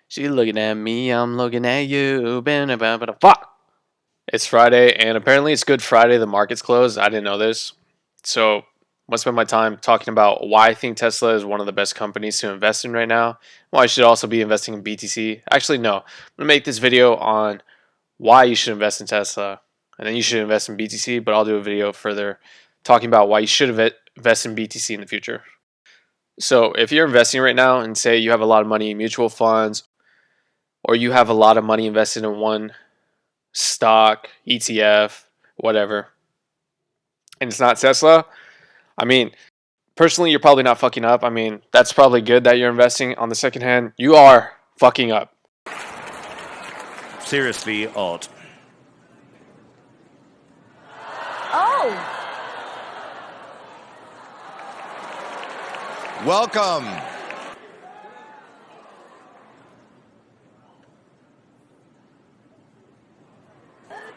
She looking at me, I'm looking at you. Fuck! It's Friday, and apparently it's Good Friday. The market's closed. I didn't know this. So, I'm going to spend my time talking about why I think Tesla is one of the best companies to invest in right now. Why I should also be investing in BTC. Actually, no. I'm going to make this video on why you should invest in Tesla, and then you should invest in BTC, but I'll do a video further talking about why you should invest in BTC in the future. So, if you're investing right now and say you have a lot of money in mutual funds, or you have a lot of money invested in one stock, ETF, whatever, and it's not Tesla, I mean, personally, you're probably not fucking up. I mean, that's probably good that you're investing. On the second hand, you are fucking up. Seriously odd. Oh! Welcome.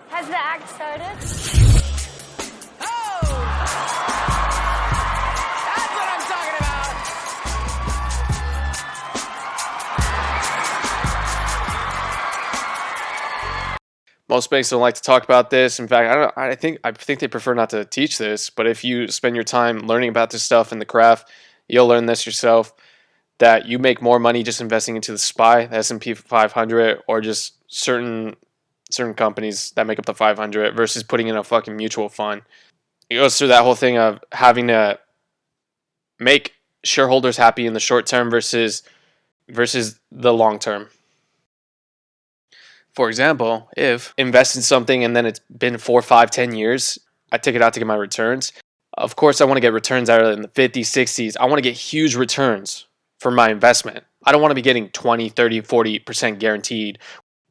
Has the act started? Oh! That's what I'm talking about! Most banks don't like to talk about this. In fact, I think they prefer not to teach this. But if you spend your time learning about this stuff in the craft, you'll learn this yourself. That you make more money just investing into the SPY, the S&P 500, or just certain companies that make up the 500 versus putting in a fucking mutual fund. It goes through that whole thing of having to make shareholders happy in the short term versus the long term. For example, if invest in something and then it's been 4, 5, 10 years, I take it out to get my returns. Of course, I want to get returns out of in the 50s, 60s. I want to get huge returns for my investment. I don't want to be getting 20, 30, 40% guaranteed.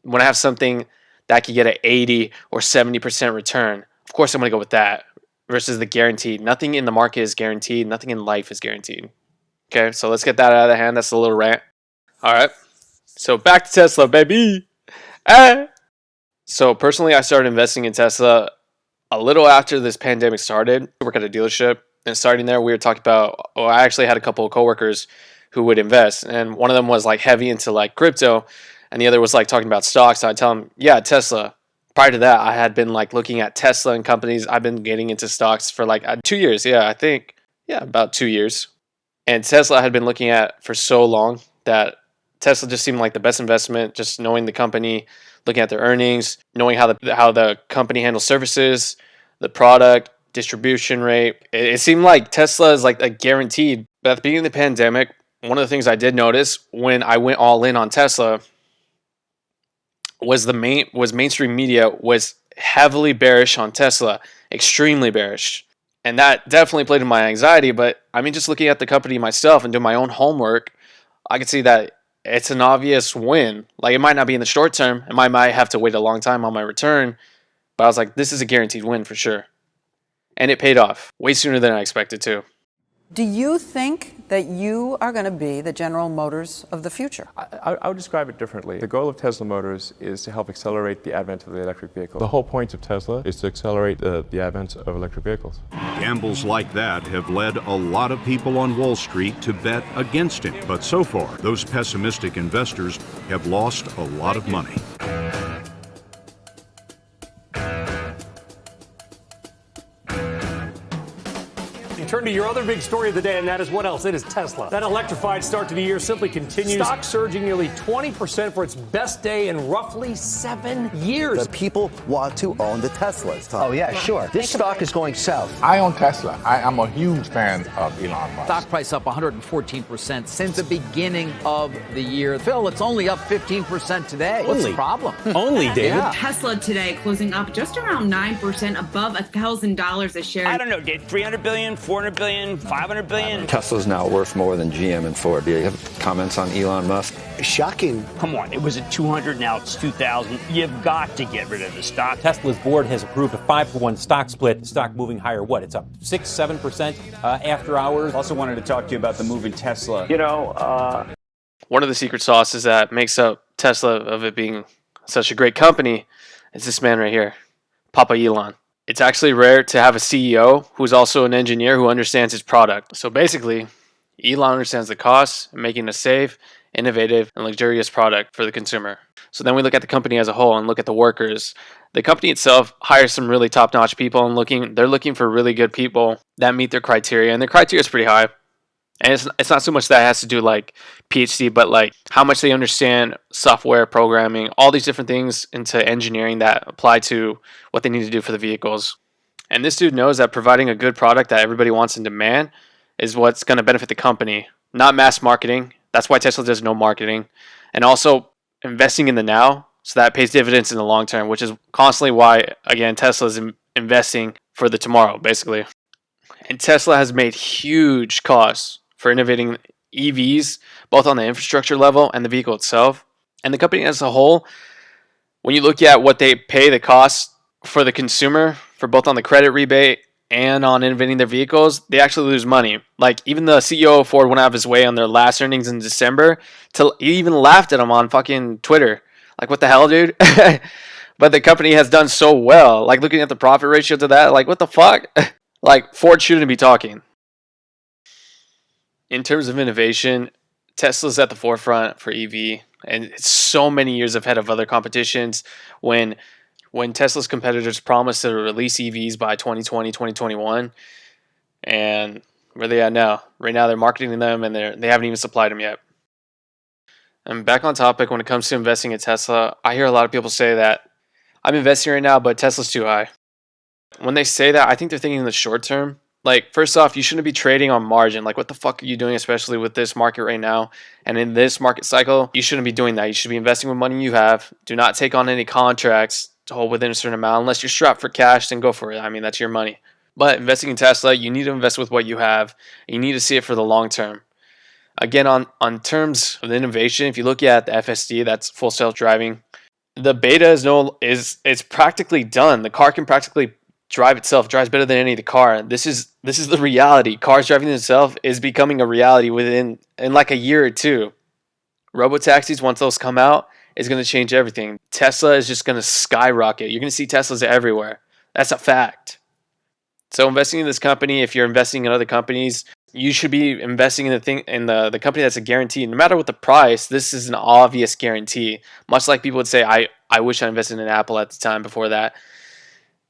When I have something that could get an 80 or 70% return, of course I'm going to go with that versus the guaranteed. Nothing in the market is guaranteed. Nothing in life is guaranteed. Okay, so let's get that out of the hand. That's a little rant. All right, so back to Tesla, baby. So personally, I started investing in Tesla a little after this pandemic started. I work at a dealership, and starting there, we were talking about, I actually had a couple of coworkers who would invest, and one of them was like heavy into like crypto, and the other was like talking about stocks. So I'd tell him, yeah, Tesla. Prior to that, I had been like looking at Tesla and companies. I've been getting into stocks for like 2 years. Yeah, I think, about 2 years. And Tesla I had been looking at for so long that Tesla just seemed like the best investment, just knowing the company, looking at their earnings, knowing how the company handles services, the product, distribution rate. It seemed like Tesla is like a guaranteed. But at the beginning of the pandemic, one of the things I did notice when I went all in on Tesla was mainstream media was heavily bearish on Tesla, extremely bearish. And that definitely played in my anxiety. But I mean, just looking at the company myself and doing my own homework, I could see that it's an obvious win. Like, it might not be in the short term. I might have to wait a long time on my return. But I was like, this is a guaranteed win for sure. And it paid off way sooner than I expected to. Do you think that you are going to be the General Motors of the future? I would describe it differently. The goal of Tesla Motors is to help accelerate the advent of the electric vehicle. The whole point of Tesla is to accelerate the advent of electric vehicles. Gambles like that have led a lot of people on Wall Street to bet against him. But so far, those pessimistic investors have lost a lot of money. Turn to your other big story of the day, and that is what else? It is Tesla. That electrified start to the year simply continues. Stock surging nearly 20% for its best day in roughly 7 years. The people want to own the Teslas. Oh, yeah, sure. This stock is going south. I own Tesla. I am a huge fan of Elon Musk. Stock price up 114% since the beginning of the year. Phil, it's only up 15% today. What's the problem? Only, David. Yeah. Tesla today closing up just around 9% above $1,000 a share. I don't know, Dave. 300 billion, 400 billion, 500 billion. Tesla's now worth more than GM and Ford. Do you have comments on Elon Musk? Shocking. Come on, it was at 200, now it's 2,000. You've got to get rid of the stock. Tesla's board has approved a 5-for-1 stock split. The stock moving higher. What? It's up 6-7% after hours. Also wanted to talk to you about the move in Tesla. One of the secret sauces that makes up Tesla of it being such a great company is this man right here, Papa Elon. It's actually rare to have a CEO who's also an engineer who understands his product. So basically, Elon understands the costs, making a safe, innovative, and luxurious product for the consumer. So then we look at the company as a whole and look at the workers. The company itself hires some really top-notch people and they're looking for really good people that meet their criteria, and their criteria is pretty high. And it's not so much that it has to do like PhD, but like how much they understand software programming, all these different things into engineering that apply to what they need to do for the vehicles. And this dude knows that providing a good product that everybody wants and demand is what's going to benefit the company, not mass marketing. That's why Tesla does no marketing. And also investing in the now, so that pays dividends in the long term, which is constantly why, again, Tesla is investing for the tomorrow, basically. And Tesla has made huge costs for innovating EVs, both on the infrastructure level and the vehicle itself. And the company as a whole, when you look at what they pay the cost for the consumer, for both on the credit rebate and on innovating their vehicles, they actually lose money. Like, even the CEO of Ford went out of his way on their last earnings in December to he even laughed at him on fucking Twitter. Like, what the hell, dude? But the company has done so well. Like, looking at the profit ratio to that, like, what the fuck? Like, Ford shouldn't be talking. In terms of innovation, Tesla's at the forefront for EV, and it's so many years ahead of other competitions. When Tesla's competitors promised to release EVs by 2020, 2021, and where they at now? Right now, they're marketing them, and they haven't even supplied them yet. And back on topic, when it comes to investing in Tesla, I hear a lot of people say that I'm investing right now, but Tesla's too high. When they say that, I think they're thinking in the short term. Like, first off, you shouldn't be trading on margin. Like, what the fuck are you doing, especially with this market right now? And in this market cycle, you shouldn't be doing that. You should be investing with money you have. Do not take on any contracts to hold within a certain amount. Unless you're strapped for cash, then go for it. I mean, that's your money. But investing in Tesla, you need to invest with what you have. You need to see it for the long term. Again, on terms of innovation, if you look at the FSD, that's full self-driving, the beta is practically done. The car can practically drive itself, drives better than any of the car. This is the reality. Cars driving themselves is becoming a reality in like a year or two. Robotaxis, once those come out, is going to change everything. Tesla is just going to skyrocket. You're going to see Teslas everywhere. That's a fact. So investing in this company, if you're investing in other companies, you should be investing in the company that's a guarantee. No matter what the price, this is an obvious guarantee. Much like people would say, I wish I invested in Apple at the time before that.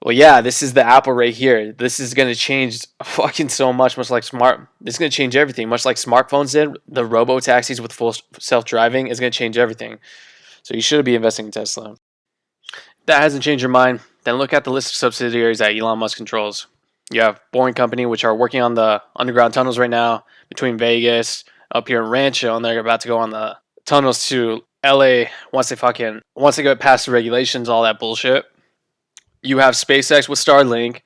Well, yeah, this is the Apple right here. This is going to change fucking so much like this is going to change everything. Much like smartphones did, the robo-taxis with full self-driving is going to change everything. So you should be investing in Tesla. If that hasn't changed your mind, then look at the list of subsidiaries that Elon Musk controls. You have Boring Company, which are working on the underground tunnels right now between Vegas, up here in Rancho, and they're about to go on the tunnels to LA once they get past the regulations, all that bullshit. You have SpaceX with Starlink,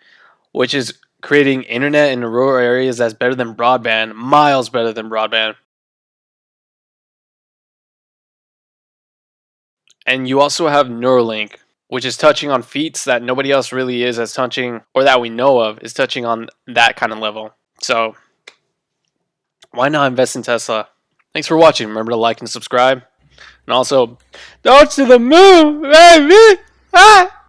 which is creating internet in the rural areas that's better than broadband, miles better than broadband. And you also have Neuralink, which is touching on feats that nobody else really is as touching, or that we know of, is touching on that kind of level. So, why not invest in Tesla? Thanks for watching. Remember to like and subscribe. And also, don't to the moon, baby! Ah!